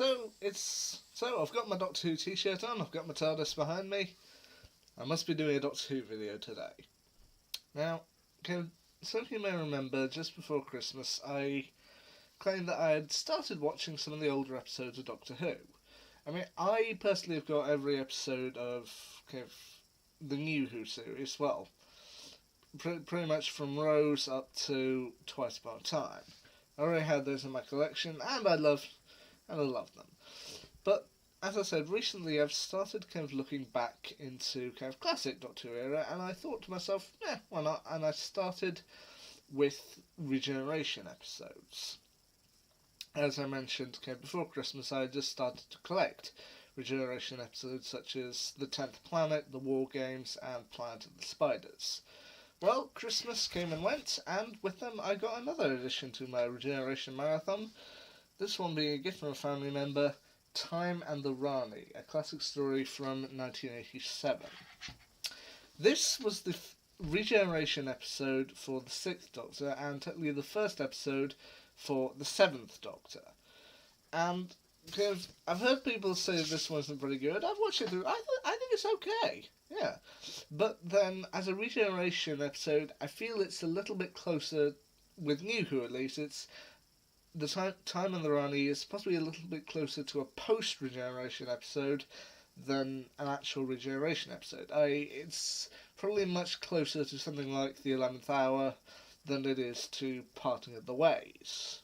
I've got my Doctor Who t-shirt on, I've got my TARDIS behind me. I must be doing a Doctor Who video today. Now, some of you may remember, just before Christmas, I claimed that I had started watching some of the older episodes of Doctor Who. I mean, I personally have got every episode of the new Who series, well, pretty much from Rose up to Twice Upon a Time. I already had those in my collection, and I love them. But as I said, recently I've started looking back into classic Doctor Who era, and I thought to myself, why not? And I started with regeneration episodes. As I mentioned before Christmas, I just started to collect regeneration episodes such as The 10th Planet, The War Games, and Planet of the Spiders. Well, Christmas came and went, and with them I got another addition to my regeneration marathon. This one being a gift from a family member, Time and the Rani, a classic story from 1987. This was the regeneration episode for the 6th Doctor, and technically the first episode for the 7th Doctor. And I've heard people say this wasn't very good. I've watched it through. I think it's okay. Yeah. But then, as a regeneration episode, I feel it's a little bit closer, with New Who at least, it's the time and the Rani is possibly a little bit closer to a post-regeneration episode than an actual regeneration episode. It's probably much closer to something like the 11th Hour than it is to Parting of the Ways.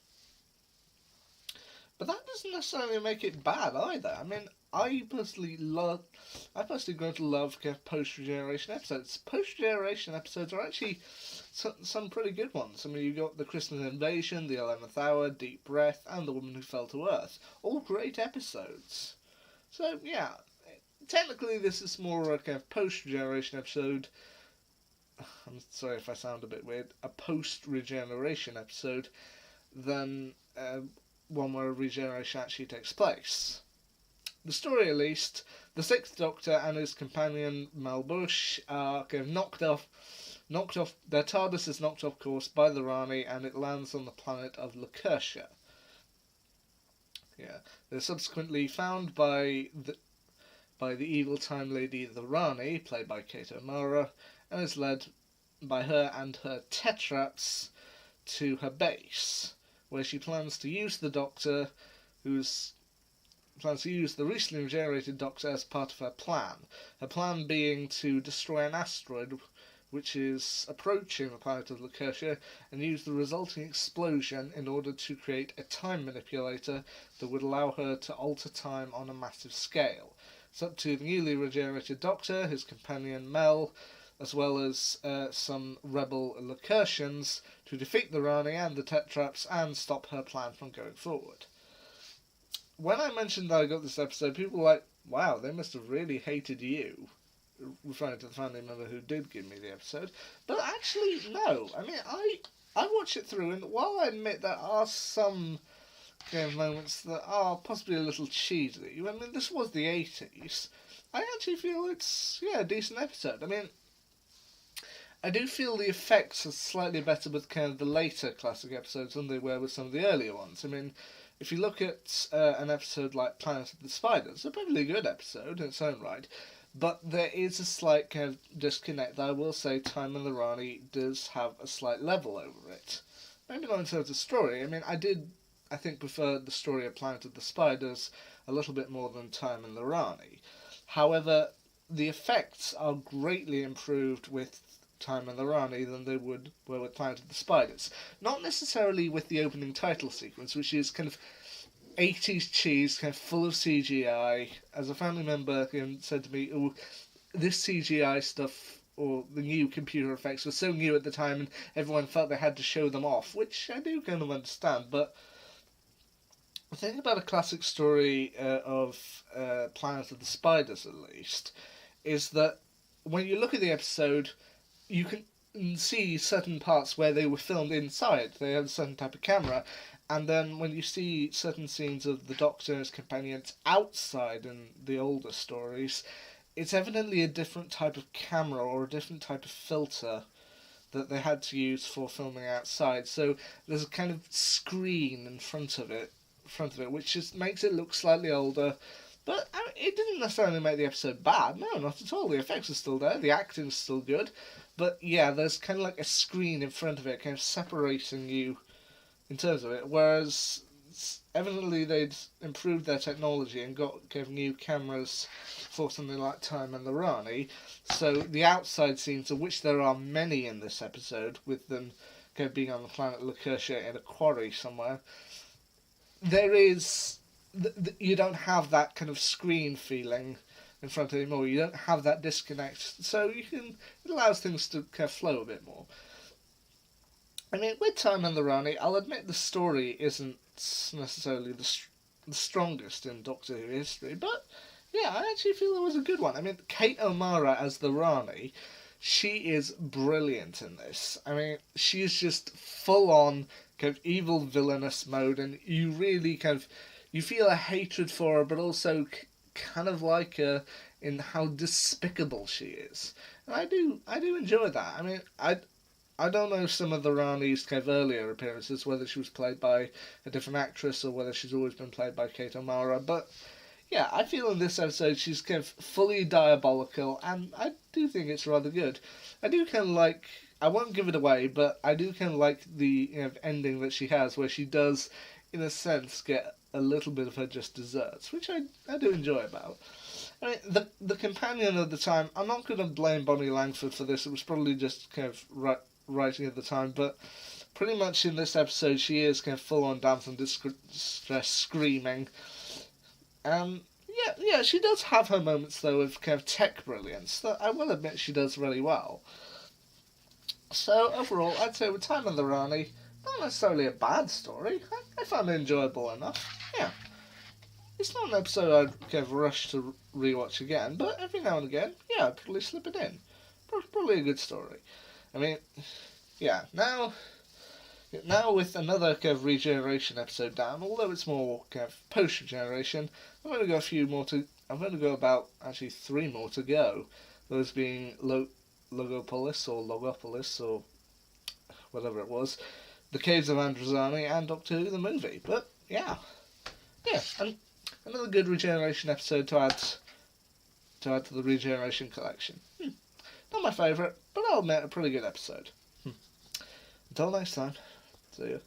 But that doesn't necessarily make it bad either. I mean, I personally grown to love post-regeneration episodes. Post-regeneration episodes are actually some pretty good ones. I mean, you got The Christmas Invasion, The 11th Hour, Deep Breath, and The Woman Who Fell to Earth. All great episodes. So, yeah, technically this is more a post-regeneration episode. I'm sorry if I sound a bit weird. A post-regeneration episode than one where regeneration actually takes place. The story, at least, the 6th Doctor and his companion Mel Bush are knocked off. Their TARDIS is knocked off course by the Rani, and it lands on the planet of Lacutia. Yeah, they're subsequently found by the evil Time Lady, the Rani, played by Kate O'Mara, and is led by her and her tetraps to her base, where she plans to use the Doctor, plans to use the recently regenerated Doctor as part of her plan. Her plan being to destroy an asteroid which is approaching the planet of Lacutia, and use the resulting explosion in order to create a time manipulator that would allow her to alter time on a massive scale. It's up to the newly regenerated Doctor, his companion Mel, as well as some rebel Lacurtians, to defeat the Rani and the Tetraps and stop her plan from going forward. When I mentioned that I got this episode, people were like, wow, they must have really hated you, referring to the family member who did give me the episode. But actually, no. I mean, I watched it through, and while I admit there are some moments that are possibly a little cheesy, I mean, this was the 80s, I actually feel it's, a decent episode. I mean, I do feel the effects are slightly better with the later classic episodes than they were with some of the earlier ones. I mean, if you look at an episode like Planet of the Spiders, it's a pretty good episode in its own right, but there is a slight disconnect that I will say Time and the Rani does have a slight level over it. Maybe not in terms of story. I mean, I think, prefer the story of Planet of the Spiders a little bit more than Time and the Rani. However, the effects are greatly improved with Time and the Rani than they were with Planet of the Spiders. Not necessarily with the opening title sequence, which is 80s cheese, full of CGI. As a family member said to me, "Oh, this CGI stuff, or the new computer effects, were so new at the time, and everyone felt they had to show them off," which I do understand. But the thing about a classic story of Planet of the Spiders, at least, is that when you look at the episode, you can see certain parts where they were filmed inside. They had a certain type of camera. And then when you see certain scenes of the Doctor and his companions outside in the older stories, it's evidently a different type of camera or a different type of filter that they had to use for filming outside. So there's a screen in front of it front of it, which just makes it look slightly older. But I mean, it didn't necessarily make the episode bad. No, not at all. The effects are still there. The acting's still good. But yeah, there's kind of like a screen in front of it, kind of separating you in terms of it. Whereas evidently they'd improved their technology and got kind of new cameras for something like Time and the Rani. So the outside scenes, of which there are many in this episode, with them kind of being on the planet Lacutia in a quarry somewhere, there is... you don't have that kind of screen feeling in front anymore. You don't have that disconnect, so it allows things to kind of flow a bit more. I mean, with Time and the Rani, I'll admit the story isn't necessarily the strongest in Doctor Who history, but yeah, I actually feel it was a good one. I mean, Kate O'Mara as the Rani, she is brilliant in this. I mean, she's just full on kind of evil villainous mode, and you really kind of you feel a hatred for her, but also kind of like her in how despicable she is. And I do enjoy that. I mean, I don't know some of the Rani's kind of earlier appearances, whether she was played by a different actress or whether she's always been played by Kate O'Mara, but yeah, I feel in this episode she's kind of fully diabolical, and I do think it's rather good. I do kind of like, I won't give it away, but I do kind of like the ending that she has, where she does, in a sense, get a little bit of her just desserts, which I do enjoy about. I mean, the companion of the time, I'm not going to blame Bonnie Langford for this, it was probably just kind of writing at the time, but pretty much in this episode she is kind of full on dance and distress screaming. Yeah, she does have her moments though of kind of tech brilliance that I will admit she does really well. So overall, I'd say with Time and the Rani, not necessarily a bad story. I found it enjoyable enough. Yeah. It's not an episode I'd kind of rush to rewatch again, but every now and again, yeah, I'd probably slip it in. Probably a good story. I mean, yeah, now with another kind of regeneration episode down, although it's more kind of post-regeneration, I'm going to go I'm going to go about actually 3 more to go. Those being Logopolis or Logopolis or whatever it was, The Caves of Androzani, and Doctor Who the movie. But yeah, and another good regeneration episode to add to the regeneration collection. Not my favourite, but I'll admit a pretty good episode. Until next time, see you.